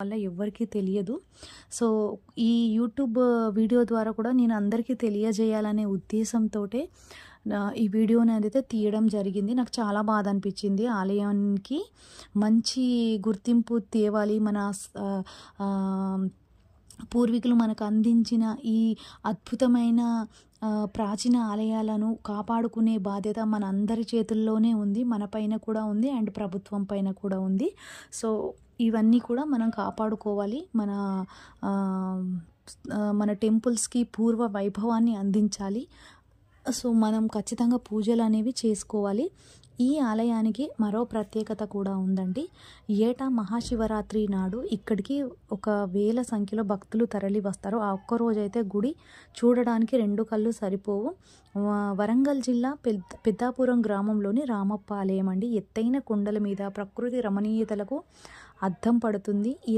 వల్ల ఎవ్వరికీ తెలియదు. సో ఈ యూట్యూబ్ వీడియో ద్వారా కూడా నేను అందరికీ తెలియజేయాలనే ఉద్దేశంతోటే ఈ వీడియోని అయితే తీయడం జరిగింది. నాకు చాలా బాధ అనిపించింది. ఆలయానికి మంచి గుర్తింపు తేవాలి, మన పూర్వీకులు మనకు అందించిన ఈ అద్భుతమైన ప్రాచీన ఆలయాలను కాపాడుకునే బాధ్యత మన అందరి చేతుల్లోనే ఉంది. మన పైన కూడా ఉంది అండ్ ప్రభుత్వం పైన కూడా ఉంది. సో ఇవన్నీ కూడా మనం కాపాడుకోవాలి. మన టెంపుల్స్కి పూర్వ వైభవాన్ని అందించాలి. సో మనం ఖచ్చితంగా పూజలు అనేవి చేసుకోవాలి. ఈ ఆలయానికి మరో ప్రత్యేకత కూడా ఉందండి. ఏటా మహాశివరాత్రి నాడు ఇక్కడికి 1000 సంఖ్యలో భక్తులు తరలి వస్తారు. ఆ ఒక్కరోజైతే గుడి చూడడానికి 2 కళ్ళు సరిపోవు. వరంగల్ జిల్లా పెద్దాపురం గ్రామంలోని రామప్ప ఆలయం అండి. ఎత్తైన కొండల మీద ప్రకృతి రమణీయతలకు అద్దం పడుతుంది ఈ